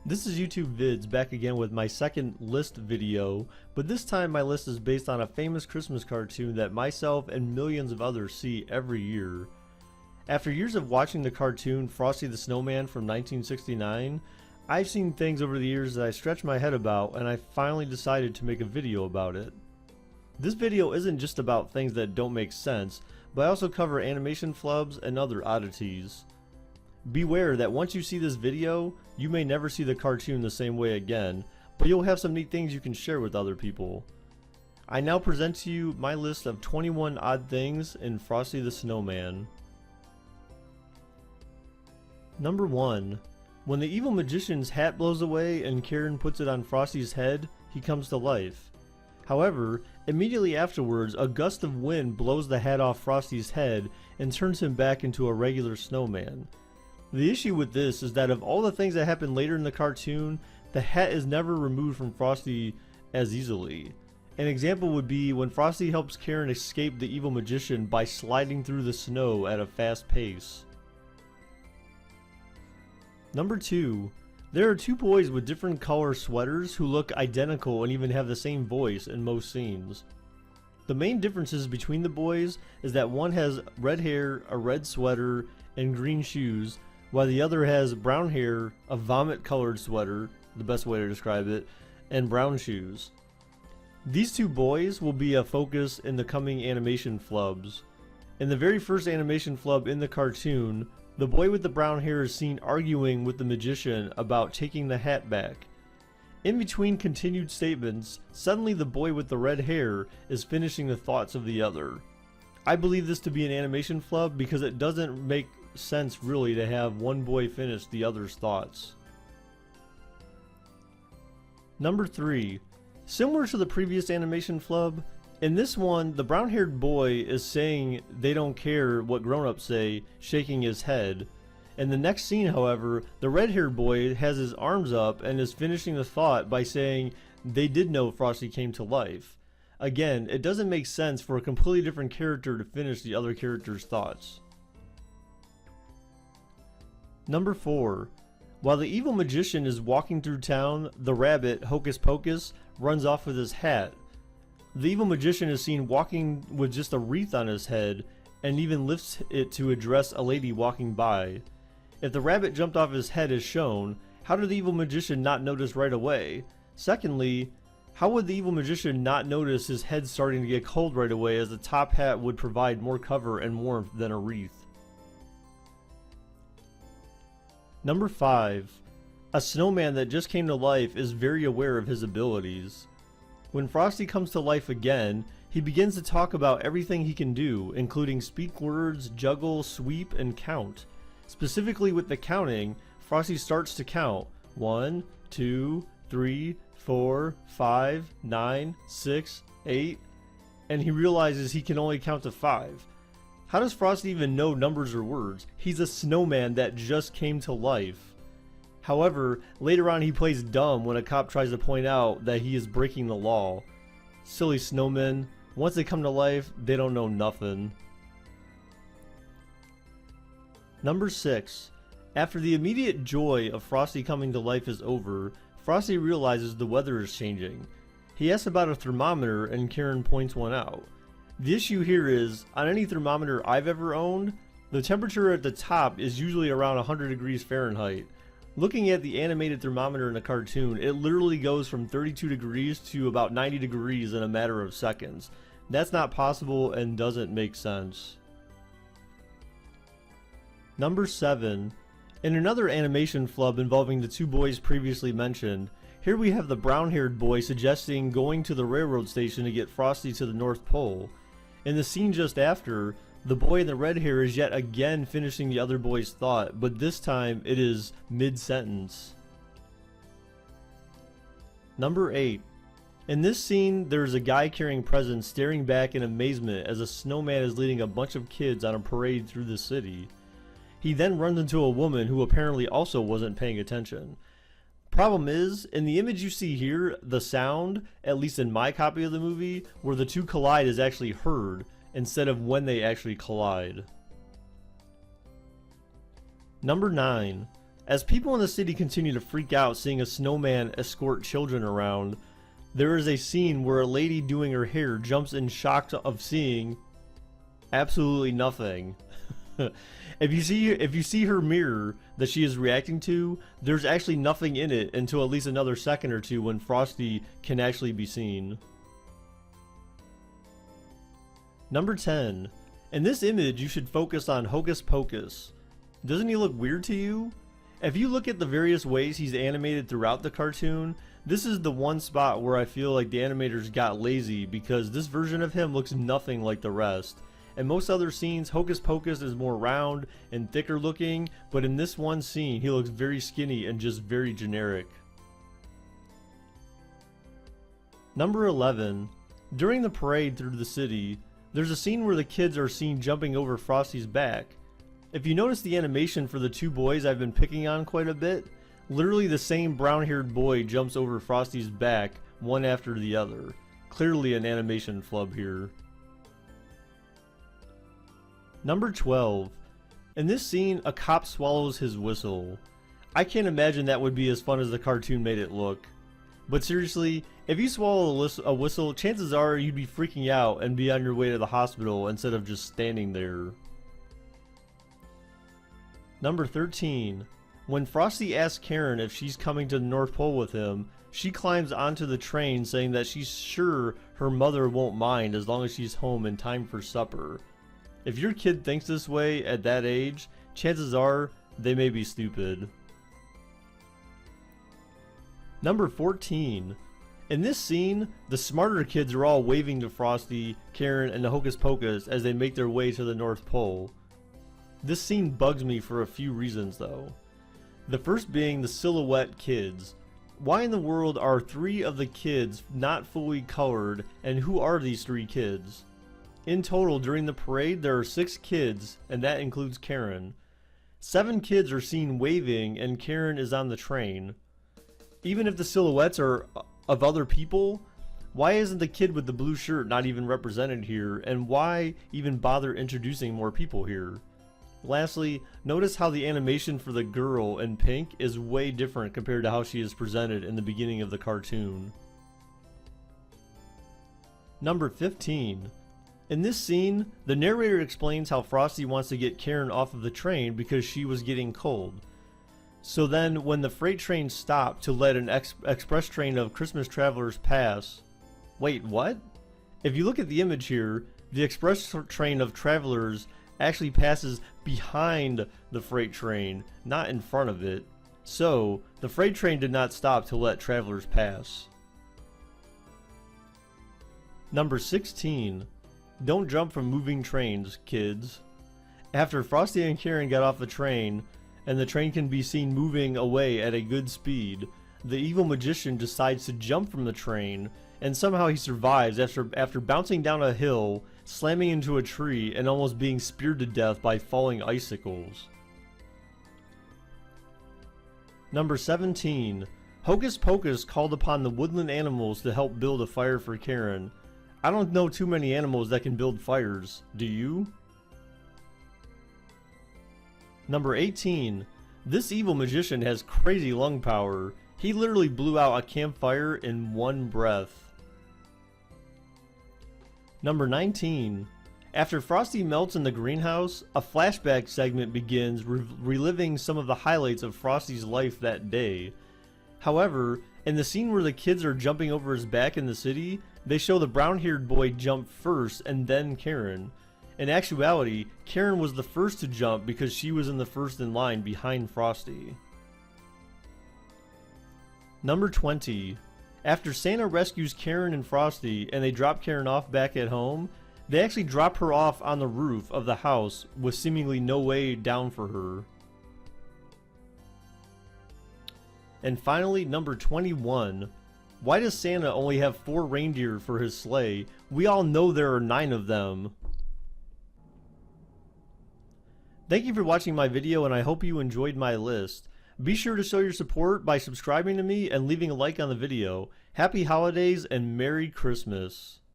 This is YouTube Vids back again with my second list video, but this time my list is based on a famous Christmas cartoon that myself and millions of others see every year. After years of watching the cartoon Frosty the Snowman from 1969, I've seen things over the years that I stretch my head about, and I finally decided to make a video about it. This video isn't just about things that don't make sense, but I also cover animation flubs and other oddities. Beware that once you see this video, you may never see the cartoon the same way again, but you'll have some neat things you can share with other people. I now present to you my list of 21 odd things in Frosty the Snowman. Number 1. When the evil magician's hat blows away and Karen puts it on Frosty's head, he comes to life. However, immediately afterwards, a gust of wind blows the hat off Frosty's head and turns him back into a regular snowman. The issue with this is that of all the things that happen later in the cartoon, the hat is never removed from Frosty as easily. An example would be when Frosty helps Karen escape the evil magician by sliding through the snow at a fast pace. Number 2. There are two boys with different color sweaters who look identical and even have the same voice in most scenes. The main differences between the boys is that one has red hair, a red sweater, and green shoes, while the other has brown hair, a vomit colored sweater, the best way to describe it, and brown shoes. These two boys will be a focus in the coming animation flubs. In the very first animation flub in the cartoon, the boy with the brown hair is seen arguing with the magician about taking the hat back. In between continued statements, suddenly the boy with the red hair is finishing the thoughts of the other. I believe this to be an animation flub because it doesn't make sense really to have one boy finish the other's thoughts. Number 3. Similar to the previous animation flub, in this one the brown-haired boy is saying they don't care what grown-ups say, shaking his head. In the next scene, however, the red-haired boy has his arms up and is finishing the thought by saying they did know Frosty came to life. Again, it doesn't make sense for a completely different character to finish the other character's thoughts. Number 4. While the evil magician is walking through town, the rabbit, Hocus Pocus, runs off with his hat. The evil magician is seen walking with just a wreath on his head and even lifts it to address a lady walking by. If the rabbit jumped off his head as shown, how did the evil magician not notice right away? Secondly, how would the evil magician not notice his head starting to get cold right away, as the top hat would provide more cover and warmth than a wreath? Number 5. A snowman that just came to life is very aware of his abilities. When Frosty comes to life again, he begins to talk about everything he can do, including speak words, juggle, sweep, and count. Specifically with the counting, Frosty starts to count 1, 2, 3, 4, 5, 9, 6, 8, and he realizes he can only count to 5. How does Frosty even know numbers or words? He's a snowman that just came to life. However, later on he plays dumb when a cop tries to point out that he is breaking the law. Silly snowmen. Once they come to life, they don't know nothing. Number 6. After the immediate joy of Frosty coming to life is over, Frosty realizes the weather is changing. He asks about a thermometer and Karen points one out. The issue here is, on any thermometer I've ever owned, the temperature at the top is usually around 100 degrees Fahrenheit. Looking at the animated thermometer in the cartoon, it literally goes from 32 degrees to about 90 degrees in a matter of seconds. That's not possible and doesn't make sense. Number 7. In another animation flub involving the two boys previously mentioned, here we have the brown-haired boy suggesting going to the railroad station to get Frosty to the North Pole. In the scene just after, the boy in the red hair is yet again finishing the other boy's thought, but this time it is mid-sentence. Number 8. In this scene, there is a guy carrying presents staring back in amazement as a snowman is leading a bunch of kids on a parade through the city. He then runs into a woman who apparently also wasn't paying attention. Problem is, in the image you see here, the sound, at least in my copy of the movie, where the two collide is actually heard, instead of when they actually collide. Number 9. As people in the city continue to freak out seeing a snowman escort children around, there is a scene where a lady doing her hair jumps in shock of seeing absolutely nothing. If you see her mirror that she is reacting to, there's actually nothing in it until at least another second or two when Frosty can actually be seen. Number 10. In this image, you should focus on Hocus Pocus. Doesn't he look weird to you? If you look at the various ways he's animated throughout the cartoon, this is the one spot where I feel like the animators got lazy because this version of him looks nothing like the rest. In most other scenes, Hocus Pocus is more round and thicker looking, but in this one scene, he looks very skinny and just very generic. Number 11. During the parade through the city, there's a scene where the kids are seen jumping over Frosty's back. If you notice the animation for the two boys I've been picking on quite a bit, literally the same brown-haired boy jumps over Frosty's back one after the other. Clearly an animation flub here. Number 12. In this scene, a cop swallows his whistle. I can't imagine that would be as fun as the cartoon made it look. But seriously, if you swallow a whistle, chances are you'd be freaking out and be on your way to the hospital instead of just standing there. Number 13. When Frosty asks Karen if she's coming to the North Pole with him, she climbs onto the train saying that she's sure her mother won't mind as long as she's home in time for supper. If your kid thinks this way at that age, chances are they may be stupid. Number 14. In this scene, the smarter kids are all waving to Frosty, Karen, and the Hocus Pocus as they make their way to the North Pole. This scene bugs me for a few reasons though. The first being the silhouette kids. Why in the world are 3 of the kids not fully colored, and who are these 3 kids? In total, during the parade, there are 6 kids, and that includes Karen. 7 kids are seen waving, and Karen is on the train. Even if the silhouettes are of other people, why isn't the kid with the blue shirt not even represented here, and why even bother introducing more people here? Lastly, notice how the animation for the girl in pink is way different compared to how she is presented in the beginning of the cartoon. Number 15. In this scene, the narrator explains how Frosty wants to get Karen off of the train because she was getting cold. So then, when the freight train stopped to let an express train of Christmas travelers pass... Wait, what? If you look at the image here, the express train of travelers actually passes behind the freight train, not in front of it. So, the freight train did not stop to let travelers pass. Number 16. Don't jump from moving trains, kids. After Frosty and Karen got off the train, and the train can be seen moving away at a good speed, the evil magician decides to jump from the train, and somehow he survives after bouncing down a hill, slamming into a tree, and almost being speared to death by falling icicles. Number 17. Hocus Pocus called upon the woodland animals to help build a fire for Karen. I don't know too many animals that can build fires, do you? Number 18. This evil magician has crazy lung power. He literally blew out a campfire in one breath. Number 19. After Frosty melts in the greenhouse, a flashback segment begins reliving some of the highlights of Frosty's life that day. However, in the scene where the kids are jumping over his back in the city, they show the brown-haired boy jump first and then Karen. In actuality, Karen was the first to jump because she was in the first in line behind Frosty. Number 20. After Santa rescues Karen and Frosty and they drop Karen off back at home, they actually drop her off on the roof of the house with seemingly no way down for her. And finally, number 21. Why does Santa only have 4 reindeer for his sleigh? We all know there are 9 of them. Thank you for watching my video, and I hope you enjoyed my list. Be sure to show your support by subscribing to me and leaving a like on the video. Happy holidays and Merry Christmas.